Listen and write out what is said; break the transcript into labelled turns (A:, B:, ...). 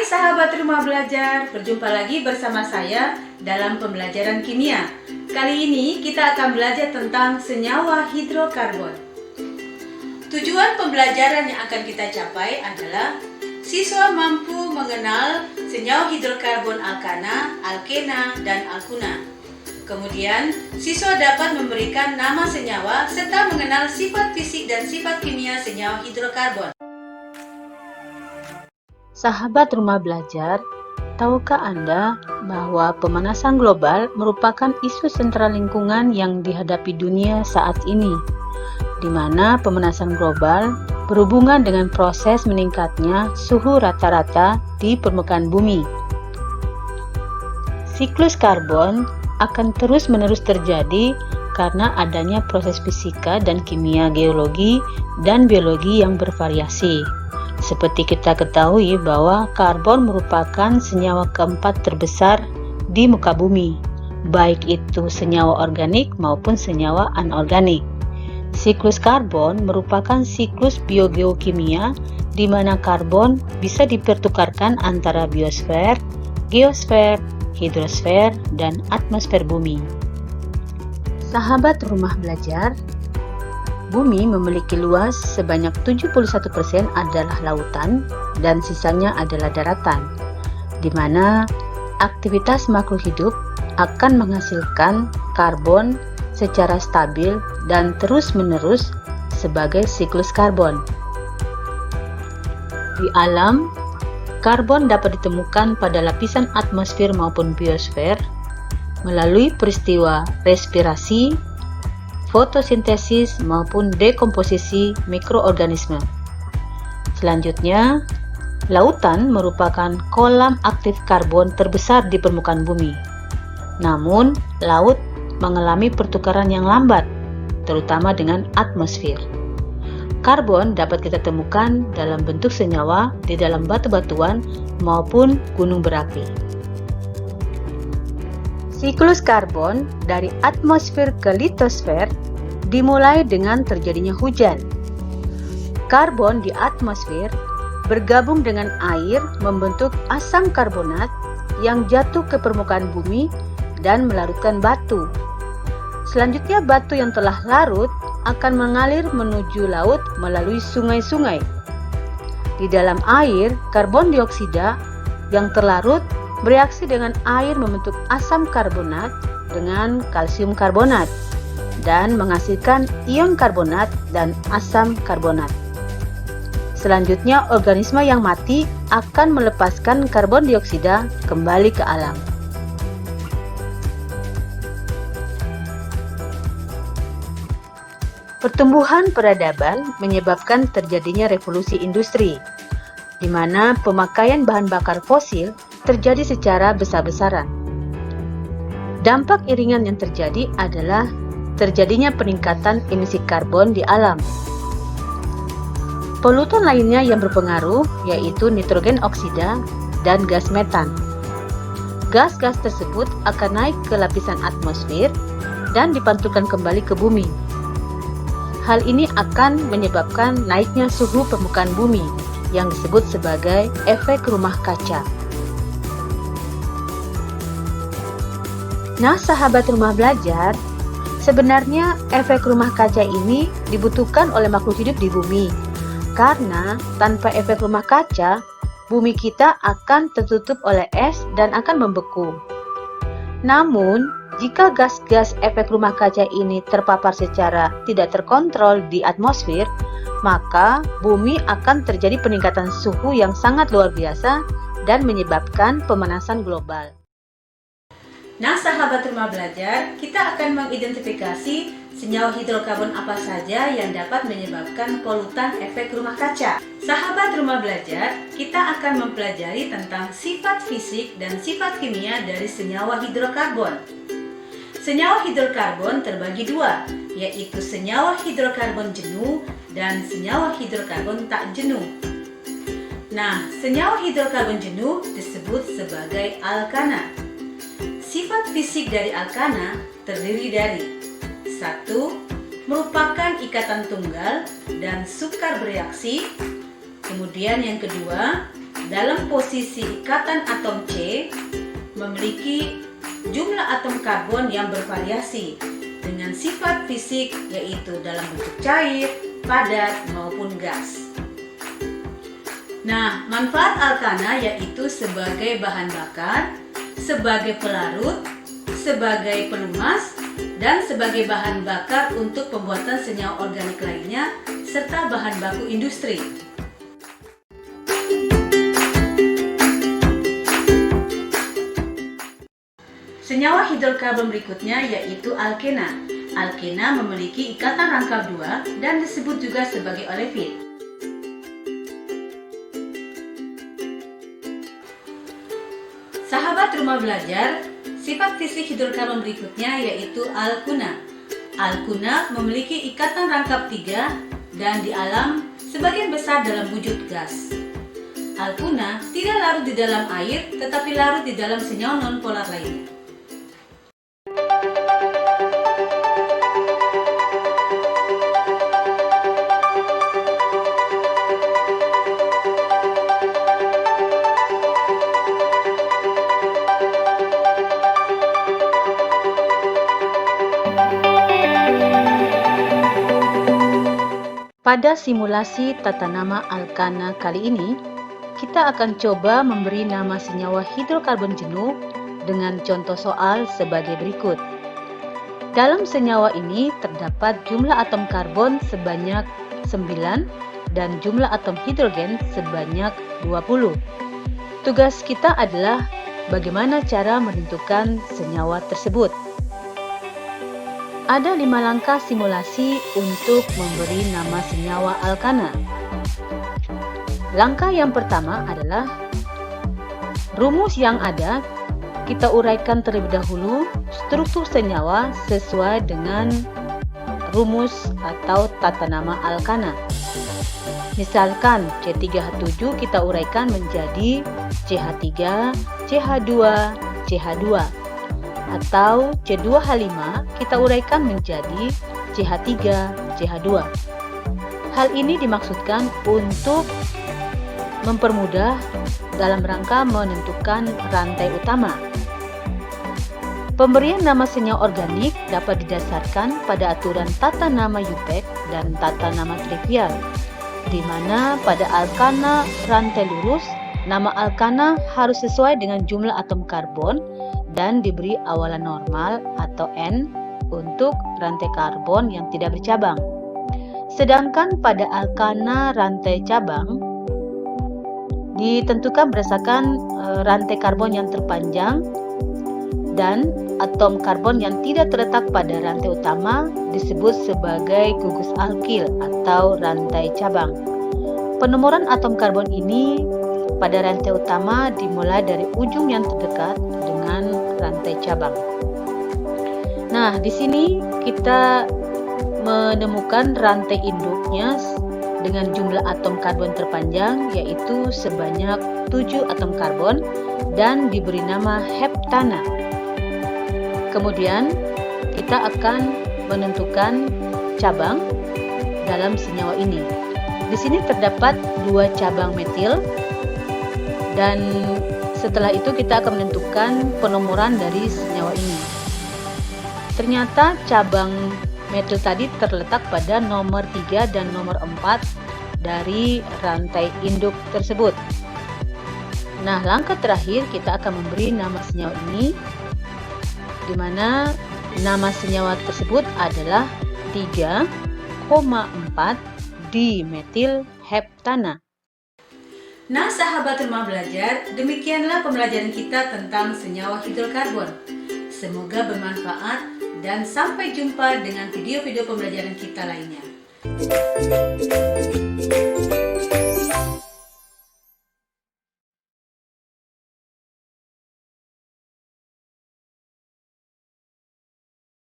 A: sahabat rumah belajar, berjumpa lagi bersama saya dalam pembelajaran kimia. Kali ini kita akan belajar tentang senyawa hidrokarbon. Tujuan pembelajaran yang akan kita capai adalah siswa mampu mengenal senyawa hidrokarbon alkana, alkena, dan alkuna. Kemudian, siswa dapat memberikan nama senyawa serta mengenal sifat fisik dan sifat kimia senyawa hidrokarbon.
B: Sahabat rumah belajar, tahukah Anda bahwa pemanasan global merupakan isu sentral lingkungan yang dihadapi dunia saat ini, di mana pemanasan global berhubungan dengan proses meningkatnya suhu rata-rata di permukaan bumi. Siklus karbon akan terus-menerus terjadi karena adanya proses fisika dan kimia, geologi, dan biologi yang bervariasi. Seperti kita ketahui bahwa karbon merupakan senyawa keempat terbesar di muka bumi, baik itu senyawa organik maupun senyawa anorganik. Siklus karbon merupakan siklus biogeokimia di mana karbon bisa dipertukarkan antara biosfer, geosfer, hidrosfer, dan atmosfer bumi. Sahabat rumah belajar, bumi memiliki luas sebanyak 71% adalah lautan dan sisanya adalah daratan, di mana aktivitas makhluk hidup akan menghasilkan karbon secara stabil dan terus-menerus sebagai siklus karbon. Di alam, karbon dapat ditemukan pada lapisan atmosfer maupun biosfer melalui peristiwa respirasi, fotosintesis maupun dekomposisi mikroorganisme. Selanjutnya, lautan merupakan kolam aktif karbon terbesar di permukaan bumi. Namun, laut mengalami pertukaran yang lambat, terutama dengan atmosfer. Karbon dapat kita temukan dalam bentuk senyawa di dalam batu-batuan maupun gunung berapi. Siklus karbon dari atmosfer ke litosfer dimulai dengan terjadinya hujan. Karbon di atmosfer bergabung dengan air membentuk asam karbonat yang jatuh ke permukaan bumi dan melarutkan batu. Selanjutnya batu yang telah larut akan mengalir menuju laut melalui sungai-sungai. Di dalam air, karbon dioksida yang terlarut bereaksi dengan air membentuk asam karbonat dengan kalsium karbonat dan menghasilkan ion karbonat dan asam karbonat. Selanjutnya, organisme yang mati akan melepaskan karbon dioksida kembali ke alam. Pertumbuhan peradaban menyebabkan terjadinya revolusi industri, di mana pemakaian bahan bakar fosil terjadi secara besar-besaran. Dampak iringan yang terjadi adalah terjadinya peningkatan emisi karbon di alam. Polutan lainnya yang berpengaruh yaitu nitrogen oksida dan gas metan. Gas-gas tersebut akan naik ke lapisan atmosfer dan dipantulkan kembali ke bumi. Hal ini akan menyebabkan naiknya suhu permukaan bumi yang disebut sebagai efek rumah kaca. Nah, sahabat rumah belajar, sebenarnya efek rumah kaca ini dibutuhkan oleh makhluk hidup di bumi. Karena tanpa efek rumah kaca, bumi kita akan tertutup oleh es dan akan membeku. Namun, jika gas-gas efek rumah kaca ini terpapar secara tidak terkontrol di atmosfer, maka bumi akan terjadi peningkatan suhu yang sangat luar biasa dan menyebabkan pemanasan global.
A: Nah, sahabat rumah belajar, kita akan mengidentifikasi senyawa hidrokarbon apa saja yang dapat menyebabkan polutan efek rumah kaca. Sahabat rumah belajar, kita akan mempelajari tentang sifat fisik dan sifat kimia dari senyawa hidrokarbon. Senyawa hidrokarbon terbagi dua, yaitu senyawa hidrokarbon jenuh dan senyawa hidrokarbon tak jenuh. Nah, senyawa hidrokarbon jenuh disebut sebagai alkana. Sifat fisik dari alkana terdiri dari 1. Merupakan ikatan tunggal dan sukar bereaksi. Kemudian yang kedua, dalam posisi ikatan atom C memiliki jumlah atom karbon yang bervariasi dengan sifat fisik yaitu dalam bentuk cair, padat maupun gas. Nah, manfaat alkana yaitu sebagai bahan bakar, sebagai pelarut, sebagai pelumas, dan sebagai bahan bakar untuk pembuatan senyawa organik lainnya serta bahan baku industri. Senyawa hidrokarbon berikutnya yaitu alkena. Alkena memiliki ikatan rangkap 2 dan disebut juga sebagai olefin. Sahabat rumah belajar, sifat fisik hidrokarbon berikutnya yaitu alkuna. Alkuna memiliki ikatan rangkap 3 dan di alam sebagian besar dalam wujud gas. Alkuna tidak larut di dalam air tetapi larut di dalam senyawa nonpolar lainnya.
B: Pada simulasi tata nama alkana kali ini, kita akan coba memberi nama senyawa hidrokarbon jenuh dengan contoh soal sebagai berikut. Dalam senyawa ini terdapat jumlah atom karbon sebanyak 9 dan jumlah atom hidrogen sebanyak 20. Tugas kita adalah bagaimana cara menentukan senyawa tersebut. Ada 5 langkah simulasi untuk memberi nama senyawa alkana. Langkah yang pertama adalah rumus yang ada kita uraikan terlebih dahulu struktur senyawa sesuai dengan rumus atau tata nama alkana. Misalkan C3H7 kita uraikan menjadi CH3, CH2, CH2. Atau C2H5 kita uraikan menjadi CH3, CH2. Hal ini dimaksudkan untuk mempermudah dalam rangka menentukan rantai utama. Pemberian nama senyawa organik dapat didasarkan pada aturan tata nama UPEC dan tata nama trivial, di mana pada alkana rantai lurus, nama alkana harus sesuai dengan jumlah atom karbon dan diberi awalan normal atau N untuk rantai karbon yang tidak bercabang. Sedangkan pada alkana rantai cabang ditentukan berdasarkan rantai karbon yang terpanjang dan atom karbon yang tidak terletak pada rantai utama disebut sebagai gugus alkil atau rantai cabang. Penomoran atom karbon ini pada rantai utama dimulai dari ujung yang terdekat dengan rantai cabang. Nah, di sini kita menemukan rantai induknya dengan jumlah atom karbon terpanjang yaitu sebanyak 7 atom karbon dan diberi nama heptana. Kemudian kita akan menentukan cabang dalam senyawa ini. Di sini terdapat 2 cabang metil dan setelah itu kita akan menentukan penomoran dari senyawa ini. Ternyata cabang metil tadi terletak pada nomor 3 dan nomor 4 dari rantai induk tersebut. Nah, langkah terakhir kita akan memberi nama senyawa ini, di mana nama senyawa tersebut adalah 3,4 dimetil heptana.
A: Nah, sahabat rumah belajar, demikianlah pembelajaran kita tentang senyawa hidrokarbon. Semoga bermanfaat dan sampai jumpa dengan video-video pembelajaran kita lainnya.